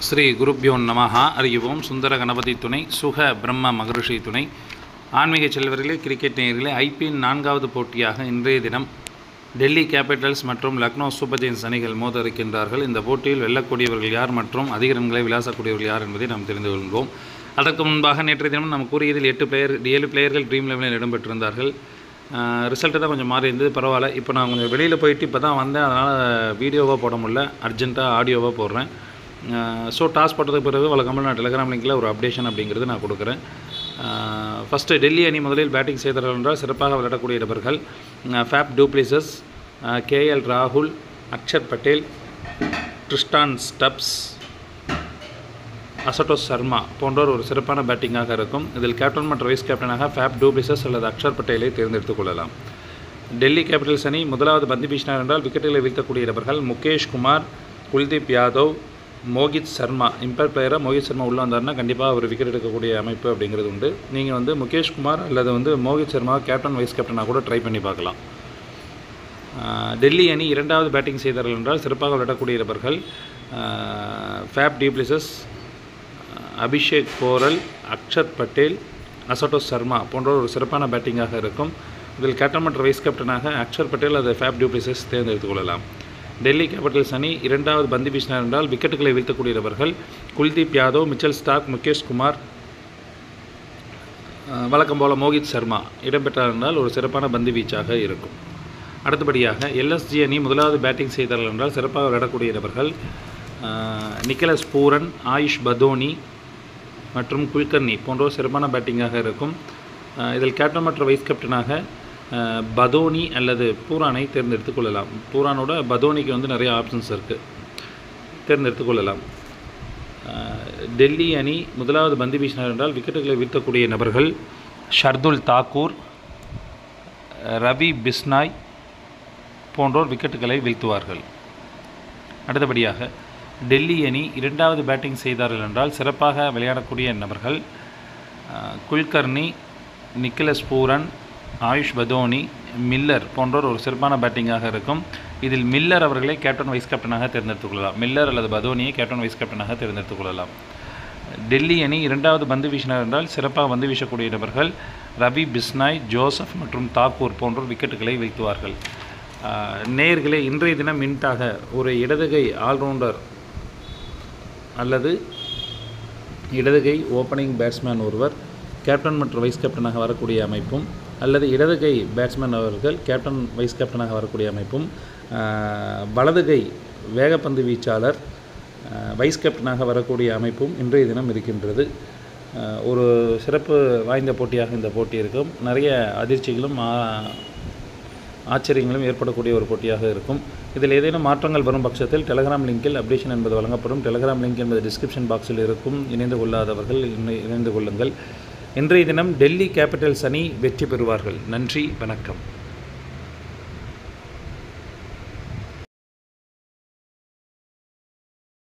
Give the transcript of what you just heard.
ஸ்ரீ குருப்யோ நமஹ. அறிவோம். சுந்தர கணபதி துணை, சுக பிரம்ம மகரிஷி துணை. ஆன்மீக செல்வர்களே, கிரிக்கெட் நேயர்களே, ஐபிஎல் 4வது போட்டியாக இன்றைய தினம் டெல்லி கேபிட்டல்ஸ் மற்றும் லக்னோ சூப்பர் ஜெயின்ஸ் அணிகள் மோத இருக்கின்றார்கள். இந்த போட்டியில் வெல்லக்கூடியவர்கள் யார் மற்றும் அதிக ரன்களை விளாசக்கூடியவர்கள் யார் என்பதை நாம் தெரிந்து கொள்வோம். அதற்கு முன்பாக நேற்றைய தினம் நம்ம கூறியதில் 7 பிளேயர்கள் ட்ரீம் லெவலில் இடம்பெற்றிருந்தார்கள். ரிசல்ட்டு தான் கொஞ்சம் மாறி இருந்தது, பரவாயில்ல. இப்போ நான் கொஞ்சம் வெளியில் போயிட்டு இப்போ தான் வந்தேன், அதனால் வீடியோவாக போட முடியல, அர்ஜென்ட்டாக ஆடியோவாக போடுறேன். ஸோ டாஸ் போட்டதுக்கு பிறகு வழக்கமாக நான் டெலிகிராம் லிங்கில் ஒரு அப்டேஷன் அப்படிங்கிறது நான் கொடுக்குறேன். ஃபஸ்ட்டு டெல்லி அணி முதலில் பேட்டிங் செய்தார்கள் என்றால் சிறப்பாக விளையாடக்கூடிய நபர்கள் ஃபேப் டூப்ளிசஸ், கேஎல் ராகுல், அக்ஷர் பட்டேல், ட்ரிஸ்டான் ஸ்டப்ஸ், அசட்டோஸ் சர்மா போன்றோர் ஒரு சிறப்பான பேட்டிங்காக இருக்கும். இதில் கேப்டன் மற்றும் வைஸ் கேப்டனாக ஃபேப் டூப்ளிசஸ் அல்லது அக்ஷர் பட்டேலை தேர்ந்தெடுத்துக் கொள்ளலாம். டெல்லி கேபிட்டல்ஸ் அணி முதலாவது பந்து வீசினார் என்றால் விக்கெட்டுகளை வீழ்த்தக்கூடிய நபர்கள் முகேஷ் குமார், குல்தீப் யாதவ், மோகித் சர்மா. இம்பேக்ட் பிளேயராக மோகித் சர்மா உள்ளே வந்தார்னா கண்டிப்பாக ஒரு விக்கெட் எடுக்கக்கூடிய அமைப்பு அப்படிங்கிறது உண்டு. நீங்கள் முகேஷ் குமார் அல்லது மோகித் சர்மா கேப்டன் வைஸ் கேப்டனாக கூட ட்ரை பண்ணி பார்க்கலாம். டெல்லி அணி இரண்டாவது பேட்டிங் செய்தார்கள் என்றால் சிறப்பாக விளையாடக்கூடிய நபர்கள் ஃபேப் டூப்ளிசஸ், அபிஷேக் கோரல், அக்ஷர் பட்டேல், அசட்டோஸ் சர்மா போன்றோர் ஒரு சிறப்பான பேட்டிங்காக இருக்கும். இதில் கேப்டன் மற்றும் வைஸ் கேப்டனாக அக்ஷர் பட்டேல் அல்லது ஃபேப் டூப்ளிசஸ் தேர்ந்தெடுத்துக் கொள்ளலாம். டெல்லி கேபிட்டல்ஸ் அணி இரண்டாவது பந்து வீசினார் என்றால் விக்கெட்டுகளை வீழ்த்தக்கூடிய நபர்கள் குல்தீப் யாதவ், மிச்சல் ஸ்டார்க், முகேஷ் குமார், வழக்கம் போல் மோகித் சர்மா இடம்பெற்றார் என்றால் ஒரு சிறப்பான பந்து வீச்சாக இருக்கும். அடுத்தபடியாக எல்எஸ்ஜி அணி முதலாவது பேட்டிங் செய்தார்கள் என்றால் சிறப்பாக விளையாடக்கூடிய நபர்கள் நிக்கலஸ் பூரன், ஆயுஷ் பதோனி மற்றும் குல்கர்னி போன்றோர் சிறப்பான பேட்டிங்காக இருக்கும். இதில் கேப்டன் மற்றும் வைஸ் கேப்டனாக பதோனி அல்லது பூரானை தேர்ந்தெடுத்துக் கொள்ளலாம். பூரானோட பதோனிக்கு நிறைய ஆப்ஷன்ஸ் இருக்குது, தேர்ந்தெடுத்துக் கொள்ளலாம். டெல்லி அணி முதலாவது பந்து வீசினார் என்றால் விக்கெட்டுகளை வீழ்த்தக்கூடிய நபர்கள் ஷர்துல் தாக்கூர், ரவி பிஸ்னாய் போன்றோர் விக்கெட்டுகளை வீழ்த்துவார்கள். அடுத்தபடியாக டெல்லி அணி இரண்டாவது பேட்டிங் செய்தார்கள் என்றால் சிறப்பாக விளையாடக்கூடிய நபர்கள் குல்கர்னி, நிக்கலஸ் பூரன், ஆயுஷ் பதோனி, மில்லர் போன்றோர் ஒரு சிறப்பான பேட்டிங்காக இருக்கும். இதில் மில்லர் அவர்களை கேப்டன் வைஸ் கேப்டனாக தேர்ந்தெடுத்துக் கொள்ளலாம். மில்லர் அல்லது பதோனியை கேப்டன் வைஸ் கேப்டனாக தேர்ந்தெடுத்துக் கொள்ளலாம். டெல்லி அணி இரண்டாவது பந்து வீசினார் என்றால் சிறப்பாக பந்து வீசக்கூடிய நபர்கள் ரவி பிஸ்னாய், ஜோசப் மற்றும் தாக்கூர் போன்றோர் விக்கெட்டுகளை வீழ்த்துவார்கள். நேயர்களே, இன்றைய தினம் மின்ட்டாக ஒரு இடதுகை ஆல்ரவுண்டர் அல்லது இடதுகை ஓப்பனிங் பேட்ஸ்மேன் ஒருவர் கேப்டன் மற்றும் வைஸ் கேப்டனாக வரக்கூடிய அமைப்பும், அல்லது இடதுகை பேட்ஸ்மேன் அவர்கள் கேப்டன் வைஸ் கேப்டனாக வரக்கூடிய அமைப்பும், வலதுகை வேகப்பந்து வீச்சாளர் வைஸ் கேப்டனாக வரக்கூடிய அமைப்பும் இன்றைய தினம் இருக்கின்றது. ஒரு சிறப்பு வாய்ந்த போட்டியாக இந்த போட்டி இருக்கும். நிறைய அதிர்ச்சிகளும் ஆச்சரியங்களும் ஏற்படக்கூடிய ஒரு போட்டியாக இருக்கும். இதில் ஏதேனும் மாற்றங்கள் வரும் பட்சத்தில் டெலிகிராம் லிங்கில் அப்டேஷன் என்பது வழங்கப்படும். டெலிகிராம் லிங்க் என்பது டிஸ்கிரிப்ஷன் பாக்ஸில் இருக்கும். இணைந்து கொள்ளாதவர்கள் இணைந்து கொள்ளுங்கள். இன்றைய தினம் டெல்லி கேபிட்டல்ஸ் அணி வெற்றி பெறுவார்கள். நன்றி, வணக்கம்.